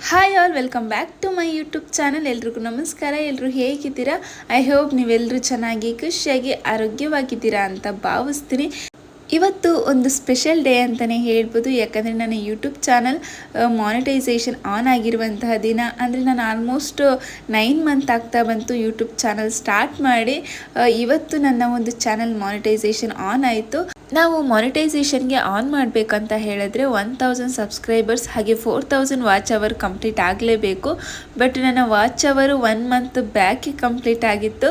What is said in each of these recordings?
Hi all, welcome back to my YouTube channel. ಎಲ್ರಿಗೂ ನಮಸ್ಕಾರ. ಎಲ್ಲರೂ ಹೇಗಿದ್ದೀರಾ? ಐ ಹೋಪ್ ನೀವೆಲ್ಲರೂ ಚೆನ್ನಾಗಿ ಖುಷಿಯಾಗಿ ಆರೋಗ್ಯವಾಗಿದ್ದೀರಾ ಅಂತ ಭಾವಿಸ್ತೀನಿ. ಇವತ್ತು ಒಂದು ಸ್ಪೆಷಲ್ ಡೇ ಅಂತಲೇ ಹೇಳ್ಬೋದು. ಯಾಕಂದರೆ ನನ್ನ ಯೂಟ್ಯೂಬ್ ಚಾನಲ್ ಮಾನಿಟೈಸೇಷನ್ ಆನ್ ಆಗಿರುವಂತಹ ದಿನ. ಅಂದರೆ ನಾನು ಆಲ್ಮೋಸ್ಟ್ 9 ಮಂತ್ ಆಗ್ತಾ ಬಂತು ಯೂಟ್ಯೂಬ್ ಚಾನಲ್ ಸ್ಟಾರ್ಟ್ ಮಾಡಿ. ಇವತ್ತು ನನ್ನ ಒಂದು ಚಾನಲ್ ಮಾನಿಟೈಸೇಷನ್ ಆನ್ ಆಯಿತು. ನಾವು ಮಾನಿಟೈಸೇಷನ್ಗೆ ಆನ್ ಮಾಡಬೇಕಂತ ಹೇಳಿದ್ರೆ 1000 ಸಬ್ಸ್ಕ್ರೈಬರ್ಸ್ ಹಾಗೆ 4000 ವಾಚ್ ಅವರ್ ಕಂಪ್ಲೀಟ್ ಆಗಲೇಬೇಕು. ಬಟ್ ನನ್ನ ವಾಚ್ ಅವರು 1 ಮಂತ್ ಬ್ಯಾಕ್ ಕಂಪ್ಲೀಟ್ ಆಗಿತ್ತು.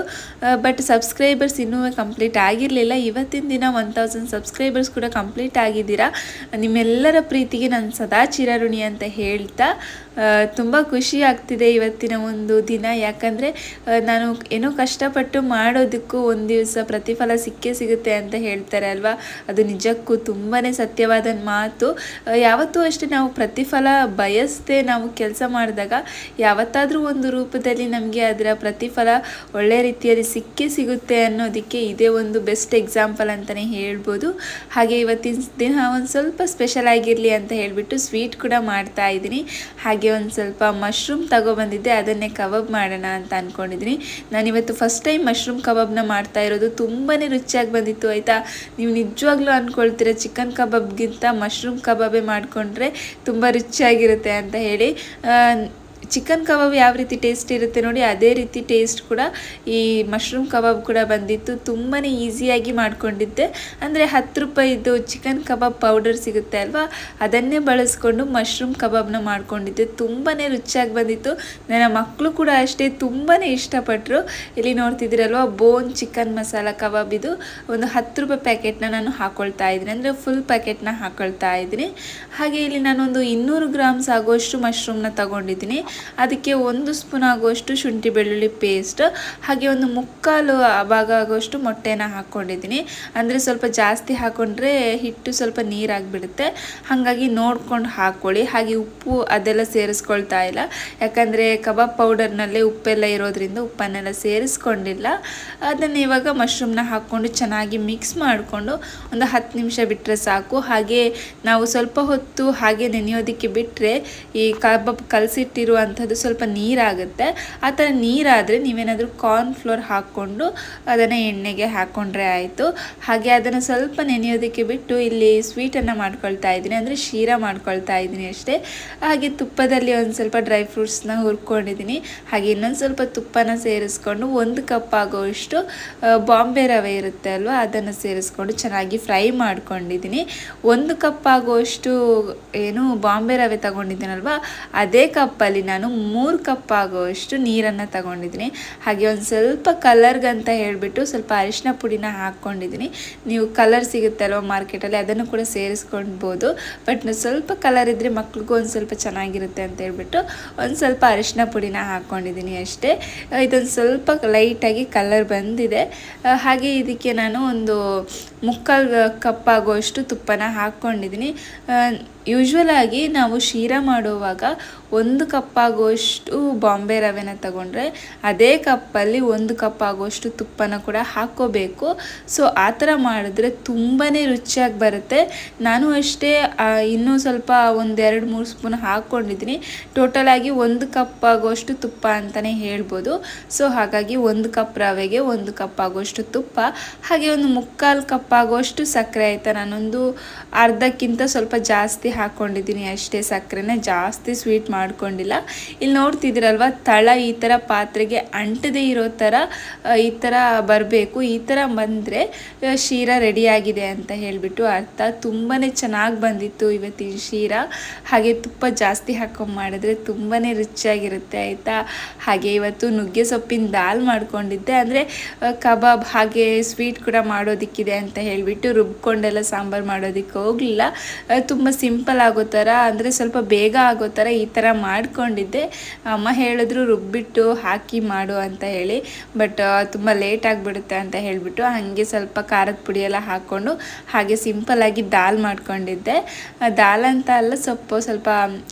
ಬಟ್ ಸಬ್ಸ್ಕ್ರೈಬರ್ಸ್ ಇನ್ನೂ ಕಂಪ್ಲೀಟ್ ಆಗಿರಲಿಲ್ಲ. ಇವತ್ತಿನ ದಿನ 1000 ಸಬ್ಸ್ಕ್ರೈಬರ್ಸ್ ಕೂಡ ಕಂಪ್ಲೀಟ್ ಆಗಿದ್ದೀರಾ. ನಿಮ್ಮೆಲ್ಲರ ಪ್ರೀತಿಗೆ ನಾನು ಸದಾ ಚಿರಋಣಿ ಅಂತ ಹೇಳ್ತಾ ತುಂಬ ಖುಷಿ ಆಗ್ತಿದೆ ಇವತ್ತಿನ ಒಂದು ದಿನ. ಯಾಕಂದರೆ ನಾನು ಏನೋ ಕಷ್ಟಪಟ್ಟು ಮಾಡೋದಕ್ಕೂ ಒಂದು ದಿವಸ ಪ್ರತಿಫಲ ಸಿಕ್ಕೇ ಸಿಗುತ್ತೆ ಅಂತ ಹೇಳ್ತಾರೆ ಅಲ್ವಾ. ಅದು ನಿಜಕ್ಕೂ ತುಂಬಾ ಸತ್ಯವಾದ ಮಾತು. ಯಾವತ್ತೂ ಅಷ್ಟೇ ನಾವು ಪ್ರತಿಫಲ ಬಯಸದೆ ನಾವು ಕೆಲಸ ಮಾಡಿದಾಗ ಯಾವತ್ತಾದರೂ ಒಂದು ರೂಪದಲ್ಲಿ ನಮಗೆ ಅದರ ಪ್ರತಿಫಲ ಒಳ್ಳೆಯ ರೀತಿಯಲ್ಲಿ ಸಿಕ್ಕೇ ಸಿಗುತ್ತೆ ಅನ್ನೋದಕ್ಕೆ ಇದೇ ಒಂದು ಬೆಸ್ಟ್ ಎಕ್ಸಾಂಪಲ್ ಅಂತಲೇ ಹೇಳ್ಬೋದು. ಹಾಗೆ ಇವತ್ತಿನ ದಿನ ಒಂದು ಸ್ವಲ್ಪ ಸ್ಪೆಷಲ್ ಆಗಿರಲಿ ಅಂತ ಹೇಳಿಬಿಟ್ಟು ಸ್ವೀಟ್ ಕೂಡ ಮಾಡ್ತಾ ಇದ್ದೀನಿ. ಹಾಗೆ ಒಂದು ಸ್ವಲ್ಪ ಮಶ್ರೂಮ್ ತಗೊಬಂದಿದ್ದೆ, ಅದನ್ನೇ ಕಬಾಬ್ ಮಾಡೋಣ ಅಂತ ಅಂದ್ಕೊಂಡಿದ್ದೀನಿ. ನಾನಿವತ್ತು ಫಸ್ಟ್ ಟೈಮ್ ಮಶ್ರೂಮ್ ಕಬಾಬ್ನ ಮಾಡ್ತಾ ಇರೋದು. ತುಂಬಾ ರುಚಿಯಾಗಿ ಬಂದಿತ್ತು ಆಯಿತಾ. ನೀವು ನಿಜವಾಗ್ಲೂ ಅಂದ್ಕೊಳ್ತೀರ ಚಿಕನ್ ಕಬಾಬ್ಗಿಂತ ಮಶ್ರೂಮ್ ಕಬಾಬೇ ಮಾಡಿಕೊಂಡ್ರೆ ತುಂಬ ರುಚಿಯಾಗಿರುತ್ತೆ ಅಂತ ಹೇಳಿ. ಚಿಕನ್ ಕಬಾಬ್ ಯಾವ ರೀತಿ ಟೇಸ್ಟ್ ಇರುತ್ತೆ ನೋಡಿ, ಅದೇ ರೀತಿ ಟೇಸ್ಟ್ ಕೂಡ ಈ ಮಶ್ರೂಮ್ ಕಬಾಬ್ ಕೂಡ ಬಂದಿತ್ತು. ತುಂಬಾ ಈಸಿಯಾಗಿ ಮಾಡ್ಕೊಂಡಿದ್ದೆ. ಅಂದರೆ 10 ರೂಪಾಯಿದು ಚಿಕನ್ ಕಬಾಬ್ ಪೌಡರ್ ಸಿಗುತ್ತೆ ಅಲ್ವಾ, ಅದನ್ನೇ ಬಳಸ್ಕೊಂಡು ಮಶ್ರೂಮ್ ಕಬಾಬ್ನ ಮಾಡ್ಕೊಂಡಿದ್ದೆ. ತುಂಬಾ ರುಚಿಯಾಗಿ ಬಂದಿತ್ತು. ನನ್ನ ಮಕ್ಕಳು ಕೂಡ ಅಷ್ಟೇ ತುಂಬಾ ಇಷ್ಟಪಟ್ಟರು. ಇಲ್ಲಿ ನೋಡ್ತಿದ್ದೀರಲ್ವ, ಬೋನ್ ಚಿಕನ್ ಮಸಾಲ ಕಬಾಬ್. ಇದು ಒಂದು 10 ರೂಪಾಯಿ ಪ್ಯಾಕೆಟ್ನ ನಾನು ಹಾಕ್ಕೊಳ್ತಾ ಇದ್ದೀನಿ, ಅಂದರೆ ಫುಲ್ ಪ್ಯಾಕೆಟ್ನ ಹಾಕ್ಕೊಳ್ತಾ ಇದ್ದೀನಿ. ಹಾಗೆ ಇಲ್ಲಿ ನಾನೊಂದು 200 ಗ್ರಾಮ್ಸ್ ಆಗುವಷ್ಟು ಮಶ್ರೂಮ್ನ ತಗೊಂಡಿದ್ದೀನಿ. ಅದಕ್ಕೆ 1 ಸ್ಪೂನ್ ಆಗುವಷ್ಟು ಶುಂಠಿ ಬೆಳ್ಳುಳ್ಳಿ ಪೇಸ್ಟ್, ಹಾಗೆ ಒಂದು 3/4 ಭಾಗ ಆಗುವಷ್ಟು ಮೊಟ್ಟೆನ ಹಾಕ್ಕೊಂಡಿದ್ದೀನಿ. ಅಂದರೆ ಸ್ವಲ್ಪ ಜಾಸ್ತಿ ಹಾಕ್ಕೊಂಡ್ರೆ ಹಿಟ್ಟು ಸ್ವಲ್ಪ ನೀರಾಗಿಬಿಡುತ್ತೆ, ಹಾಗಾಗಿ ನೋಡ್ಕೊಂಡು ಹಾಕ್ಕೊಳ್ಳಿ. ಹಾಗೆ ಉಪ್ಪು ಅದೆಲ್ಲ ಸೇರಿಸ್ಕೊಳ್ತಾ ಇಲ್ಲ, ಯಾಕಂದರೆ ಕಬಾಬ್ ಪೌಡರ್ನಲ್ಲೇ ಉಪ್ಪೆಲ್ಲ ಇರೋದ್ರಿಂದ ಉಪ್ಪನ್ನೆಲ್ಲ ಸೇರಿಸ್ಕೊಂಡಿಲ್ಲ. ಅದನ್ನು ಇವಾಗ ಮಶ್ರೂಮ್ನ ಹಾಕ್ಕೊಂಡು ಚೆನ್ನಾಗಿ ಮಿಕ್ಸ್ ಮಾಡಿಕೊಂಡು ಒಂದು 10 ನಿಮಿಷ ಬಿಟ್ಟರೆ ಸಾಕು. ಹಾಗೆ ನಾವು ಸ್ವಲ್ಪ ಹೊತ್ತು ಹಾಗೆ ನೆನೆಯೋದಕ್ಕೆ ಬಿಟ್ಟರೆ ಈ ಕಬಾಬ್ ಕಲಸಿಟ್ಟಿರುವಂಥದ್ದು ಸ್ವಲ್ಪ ನೀರಾಗುತ್ತೆ. ಆ ಥರ ನೀರಾದರೆ ನೀವೇನಾದರೂ ಕಾರ್ನ್ಫ್ಲೋರ್ ಹಾಕ್ಕೊಂಡು ಅದನ್ನು ಎಣ್ಣೆಗೆ ಹಾಕ್ಕೊಂಡ್ರೆ ಆಯಿತು. ಹಾಗೆ ಅದನ್ನು ಸ್ವಲ್ಪ ನೆನೆಯೋದಕ್ಕೆ ಬಿಟ್ಟು ಇಲ್ಲಿ ಸ್ವೀಟನ್ನು ಮಾಡ್ಕೊಳ್ತಾ ಇದ್ದೀನಿ, ಅಂದರೆ ಶೀರಾ ಮಾಡ್ಕೊಳ್ತಾ ಇದ್ದೀನಿ ಅಷ್ಟೇ. ಹಾಗೆ ತುಪ್ಪದಲ್ಲಿ ಒಂದು ಸ್ವಲ್ಪ ಡ್ರೈ ಫ್ರೂಟ್ಸ್ನ ಹುರ್ಕೊಂಡಿದ್ದೀನಿ. ಹಾಗೆ ಇನ್ನೊಂದು ಸ್ವಲ್ಪ ತುಪ್ಪನ ಸೇರಿಸ್ಕೊಂಡು 1 ಕಪ್ ಆಗೋಷ್ಟು ಬಾಂಬೆ ರವೆ ಇರುತ್ತೆ ಅಲ್ವಾ, ಅದನ್ನು ಸೇರಿಸ್ಕೊಂಡು ಚೆನ್ನಾಗಿ ಫ್ರೈ ಮಾಡ್ಕೊಂಡಿದ್ದೀನಿ. 1 ಕಪ್ ಆಗೋಷ್ಟು ಏನು ಬಾಂಬೆ ರವೆ ತಗೊಂಡಿದ್ದೀನಲ್ವ, ಅದೇ ಕಪ್ಪಲ್ಲಿ ನಾನು 3 ಕಪ್ ಆಗೋಷ್ಟು ನೀರನ್ನು ತಗೊಂಡಿದ್ದೀನಿ. ಹಾಗೆ ಒಂದು ಸ್ವಲ್ಪ ಕಲರ್ಗಂತ ಹೇಳಿಬಿಟ್ಟು ಸ್ವಲ್ಪ ಅರಿಶಿನ ಪುಡಿನ ಹಾಕ್ಕೊಂಡಿದ್ದೀನಿ. ನೀವು ಕಲರ್ ಸಿಗುತ್ತೆ ಅಲ್ವ ಮಾರ್ಕೆಟಲ್ಲಿ, ಅದನ್ನು ಕೂಡ ಸೇರಿಸ್ಕೊಳ್ಬೋದು. ಬಟ್ ಸ್ವಲ್ಪ ಕಲರ್ ಇದ್ದರೆ ಮಕ್ಳಿಗೂ ಒಂದು ಸ್ವಲ್ಪ ಚೆನ್ನಾಗಿರುತ್ತೆ ಅಂತ ಹೇಳ್ಬಿಟ್ಟು ಒಂದು ಸ್ವಲ್ಪ ಅರಿಶಿನ ಪುಡಿನ ಹಾಕ್ಕೊಂಡಿದ್ದೀನಿ ಅಷ್ಟೇ. ಇದೊಂದು ಸ್ವಲ್ಪ ಲೈಟಾಗಿ ಕಲರ್ ಬಂದಿದೆ. ಹಾಗೆ ಇದಕ್ಕೆ ನಾನು ಒಂದು 3/4 ಕಪ್ ಆಗುವಷ್ಟು ತುಪ್ಪನ ಹಾಕ್ಕೊಂಡಿದ್ದೀನಿ. ಯೂಶ್ವಲಾಗಿ ನಾವು ಶೀರಾ ಮಾಡುವಾಗ 1 ಕಪ್ ಆಗುವಷ್ಟು ಬಾಂಬೆ ರವೆನ ತಗೊಂಡ್ರೆ ಅದೇ ಕಪ್ಪಲ್ಲಿ 1 ಕಪ್ ಆಗುವಷ್ಟು ತುಪ್ಪನ ಕೂಡ ಹಾಕ್ಕೋಬೇಕು. ಸೊ ಆ ಥರ ಮಾಡಿದ್ರೆ ತುಂಬಾ ರುಚಿಯಾಗಿ ಬರುತ್ತೆ. ನಾನು ಅಷ್ಟೇ ಇನ್ನೂ ಸ್ವಲ್ಪ ಒಂದು 2-3 ಸ್ಪೂನ್ ಹಾಕ್ಕೊಂಡಿದ್ದೀನಿ. ಟೋಟಲಾಗಿ 1 ಕಪ್ ಆಗುವಷ್ಟು ತುಪ್ಪ ಅಂತಲೇ ಹೇಳ್ಬೋದು. ಸೊ ಹಾಗಾಗಿ 1 ಕಪ್ ರವೆಗೆ 1 ಕಪ್ ಆಗುವಷ್ಟು ತುಪ್ಪ, ಹಾಗೆ ಒಂದು 3/4 ಕಪ್ ಆಗುವಷ್ಟು ಸಕ್ಕರೆ ಆಯಿತಾ. ನಾನೊಂದು ಅರ್ಧಕ್ಕಿಂತ ಸ್ವಲ್ಪ ಜಾಸ್ತಿ ಹಾಕ್ಕೊಂಡಿದ್ದೀನಿ ಅಷ್ಟೇ. ಸಕ್ಕರೆನ ಜಾಸ್ತಿ ಸ್ವೀಟ್ ಮಾಡ್ಕೊಂಡಿಲ್ಲ. ಇಲ್ಲಿ ನೋಡ್ತಿದ್ದೀರಲ್ವ, ತಳ ಈ ಥರ ಪಾತ್ರೆಗೆ ಅಂಟದೇ ಇರೋ ಥರ ಈ ಥರ ಬರಬೇಕು. ಈ ಥರ ಬಂದರೆ ಶೀರಾ ರೆಡಿಯಾಗಿದೆ ಅಂತ ಹೇಳಿಬಿಟ್ಟು ಅರ್ಥ. ತುಂಬಾ ಚೆನ್ನಾಗಿ ಬಂದಿತ್ತು ಇವತ್ತಿನ ಶೀರಾ. ಹಾಗೆ ತುಪ್ಪ ಜಾಸ್ತಿ ಹಾಕೊಂಡು ಮಾಡಿದ್ರೆ ತುಂಬಾ ರುಚಿಯಾಗಿರುತ್ತೆ ಆಯಿತಾ. ಹಾಗೆ ಇವತ್ತು ನುಗ್ಗೆ ಸೊಪ್ಪಿನ ದಾಲ್ ಮಾಡ್ಕೊಂಡಿದ್ದೆ. ಅಂದರೆ ಕಬಾಬ್ ಹಾಗೆ ಸ್ವೀಟ್ ಕೂಡ ಮಾಡೋದಕ್ಕಿದೆ ಅಂತ ಹೇಳಿಬಿಟ್ಟು ರುಬ್ಕೊಂಡೆಲ್ಲ ಸಾಂಬಾರು ಮಾಡೋದಕ್ಕೆ ಹೋಗಲಿಲ್ಲ. ತುಂಬ ಸಿಂಪಲ್ ಆಗೋ ಥರ, ಅಂದರೆ ಸ್ವಲ್ಪ ಬೇಗ ಆಗೋ ಥರ ಈ ಥರ ಮಾಡ್ಕೊಂಡಿದ್ದೆ. ಅಮ್ಮ ಹೇಳಿದ್ರು ರುಬ್ಬಿಟ್ಟು ಹಾಕಿ ಮಾಡು ಅಂತ ಹೇಳಿ. ಬಟ್ ತುಂಬ ಲೇಟ್ ಆಗಿಬಿಡುತ್ತೆ ಅಂತ ಹೇಳಿಬಿಟ್ಟು ಹಾಗೆ ಸ್ವಲ್ಪ ಖಾರದ ಪುಡಿ ಎಲ್ಲ ಹಾಕ್ಕೊಂಡು ಹಾಗೆ ಸಿಂಪಲ್ಲಾಗಿ ದಾಲ್ ಮಾಡ್ಕೊಂಡಿದ್ದೆ. ದಾಲ್ ಅಂತ ಅಲ್ಲ, ಸ್ವಲ್ಪ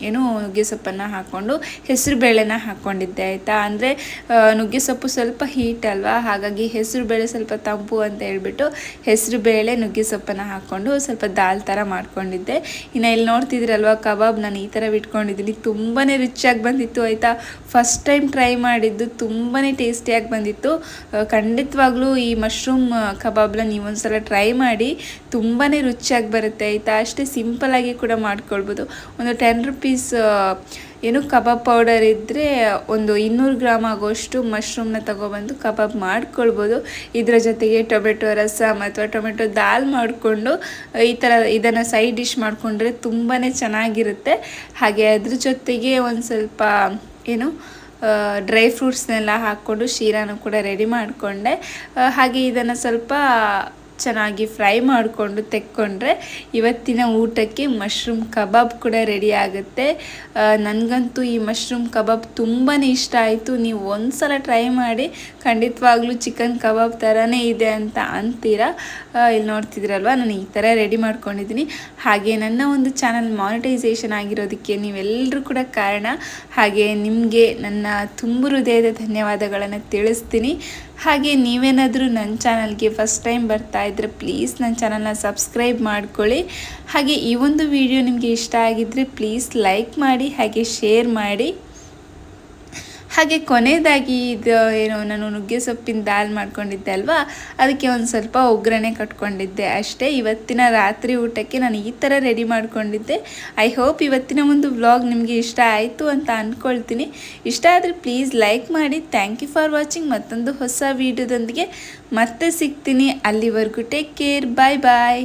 ಏನು ನುಗ್ಗೆ ಸೊಪ್ಪನ್ನು ಹಾಕ್ಕೊಂಡು ಹೆಸರು ಬೇಳೆನ ಹಾಕ್ಕೊಂಡಿದ್ದೆ ಆಯಿತಾ. ಅಂದರೆ ನುಗ್ಗೆ ಸೊಪ್ಪು ಸ್ವಲ್ಪ ಹೀಟ್ ಅಲ್ವಾ, ಹಾಗಾಗಿ ಹೆಸರು ಬೇಳೆ ಸ್ವಲ್ಪ ತಂಪು ಅಂತ ಹೇಳ್ಬಿಟ್ಟು ಹೆಸರು ಬೇಳೆ ನುಗ್ಗೆ ಸೊಪ್ಪನ್ನು ಹಾಕ್ಕೊಂಡು ಸ್ವಲ್ಪ ದಾಲ್ ಥರ ಮಾಡ್ಕೊಂಡಿದ್ದೆ. ಇನ್ನು ಇಲ್ಲಿ ನೋಡ್ತಿದ್ದೀರಲ್ವ ಕಬಾಬ್ ನಾನು ಈ ಥರ ಬಿಟ್ಕೊಂಡಿದ್ದೀನಿ. ತುಂಬಾ ರುಚಿಯಾಗಿ ಬಂದಿತ್ತು ಆಯಿತಾ. ಫಸ್ಟ್ ಟೈಮ್ ಟ್ರೈ ಮಾಡಿದ್ದು, ತುಂಬಾ ಟೇಸ್ಟಿಯಾಗಿ ಬಂದಿತ್ತು. ಖಂಡಿತವಾಗ್ಲೂ ಈ ಮಶ್ರೂಮ್ ಕಬಾಬ್ನ ನೀವೊಂದ್ಸಲ ಟ್ರೈ ಮಾಡಿ, ತುಂಬಾ ರುಚಿಯಾಗಿ ಬರುತ್ತೆ ಆಯಿತಾ. ಅಷ್ಟೇ ಸಿಂಪಲಾಗಿ ಕೂಡ ಮಾಡ್ಕೊಳ್ಬೋದು. ಒಂದು 10 ರುಪೀಸ್ ಏನು ಕಬಾಬ್ ಪೌಡರ್ ಇದ್ದರೆ ಒಂದು 200 ಗ್ರಾಮ್ ಆಗೋಷ್ಟು ಮಶ್ರೂಮ್ನ ತಗೊಬಂದು ಕಬಾಬ್ ಮಾಡ್ಕೊಳ್ಬೋದು. ಇದರ ಜೊತೆಗೆ ಟೊಮೆಟೊ ರಸಮ್ ಅಥವಾ ಟೊಮೆಟೊ ದಾಲ್ ಮಾಡಿಕೊಂಡು ಈ ಥರ ಇದನ್ನು ಸೈಡ್ ಡಿಶ್ ಮಾಡಿಕೊಂಡ್ರೆ ತುಂಬಾ ಚೆನ್ನಾಗಿರುತ್ತೆ. ಹಾಗೆ ಅದ್ರ ಜೊತೆಗೆ ಒಂದು ಸ್ವಲ್ಪ ಏನು ಡ್ರೈ ಫ್ರೂಟ್ಸ್ನೆಲ್ಲ ಹಾಕ್ಕೊಂಡು ಶೀರಾನು ಕೂಡ ರೆಡಿ ಮಾಡಿಕೊಂಡೆ. ಹಾಗೆ ಇದನ್ನು ಸ್ವಲ್ಪ ಚೆನ್ನಾಗಿ ಫ್ರೈ ಮಾಡಿಕೊಂಡು ತೆಕ್ಕೊಂಡ್ರೆ ಇವತ್ತಿನ ಊಟಕ್ಕೆ ಮಶ್ರೂಮ್ ಕಬಾಬ್ ಕೂಡ ರೆಡಿ ಆಗುತ್ತೆ. ನನಗಂತೂ ಈ ಮಶ್ರೂಮ್ ಕಬಾಬ್ ತುಂಬಾ ಇಷ್ಟ ಆಯಿತು. ನೀವು ಒಂದ್ಸಲ ಟ್ರೈ ಮಾಡಿ, ಖಂಡಿತವಾಗ್ಲೂ ಚಿಕನ್ ಕಬಾಬ್ ಥರನೇ ಇದೆ ಅಂತ ಅಂತೀರಾ. ಇಲ್ಲಿ ನೋಡ್ತಿದ್ದೀರಲ್ವ, ನಾನು ಈ ಥರ ರೆಡಿ ಮಾಡ್ಕೊಂಡಿದ್ದೀನಿ. ಹಾಗೆ ನನ್ನ ಒಂದು ಚಾನಲ್ ಮಾನಿಟೈಸೇಷನ್ ಆಗಿರೋದಕ್ಕೆ ನೀವೆಲ್ಲರೂ ಕೂಡ ಕಾರಣ. ಹಾಗೆ ನಿಮಗೆ ನನ್ನ ತುಂಬು ಹೃದಯದ ಧನ್ಯವಾದಗಳನ್ನು ತಿಳಿಸ್ತೀನಿ. ಹಾಗೆ ನೀವೇನಾದರೂ ನನ್ನ ಚಾನಲ್ಗೆ ಫಸ್ಟ್ ಟೈಮ್ ಬರ್ತಾ ಇದ್ದರೆ ಪ್ಲೀಸ್ ನನ್ನ ಚಾನಲ್ನ ಸಬ್ಸ್ಕ್ರೈಬ್ ಮಾಡ್ಕೊಳ್ಳಿ. ಹಾಗೆ ಈ ಒಂದು ವಿಡಿಯೋ ನಿಮಗೆ ಇಷ್ಟ ಆಗಿದ್ದರೆ ಪ್ಲೀಸ್ ಲೈಕ್ ಮಾಡಿ, ಹಾಗೆ ಶೇರ್ ಮಾಡಿ. ಹಾಗೆ ಕೊನೆಯದಾಗಿ ಇದು ಏನು ನಾನು ನುಗ್ಗೆ ಸೊಪ್ಪಿನ ದಾಲ್ ಮಾಡ್ಕೊಂಡಿದ್ದೆ ಅಲ್ವಾ, ಅದಕ್ಕೆ ಒಂದು ಸ್ವಲ್ಪ ಒಗ್ಗರಣೆ ಕಟ್ಕೊಂಡಿದ್ದೆ ಅಷ್ಟೇ. ಇವತ್ತಿನ ರಾತ್ರಿ ಊಟಕ್ಕೆ ನಾನು ಈ ಥರ ರೆಡಿ ಮಾಡ್ಕೊಂಡಿದ್ದೆ. ಐ ಹೋಪ್ ಇವತ್ತಿನ ಒಂದು ವ್ಲಾಗ್ ನಿಮಗೆ ಇಷ್ಟ ಆಯಿತು ಅಂತ ಅಂದ್ಕೊಳ್ತೀನಿ. ಇಷ್ಟ ಆದರೆ ಪ್ಲೀಸ್ ಲೈಕ್ ಮಾಡಿ. Thank you for watching. ಮತ್ತೊಂದು ಹೊಸ ವಿಡಿಯೋದೊಂದಿಗೆ ಮತ್ತೆ ಸಿಗ್ತೀನಿ. ಅಲ್ಲಿವರೆಗೂ ಟೇಕ್ ಕೇರ್. ಬಾಯ್ ಬಾಯ್.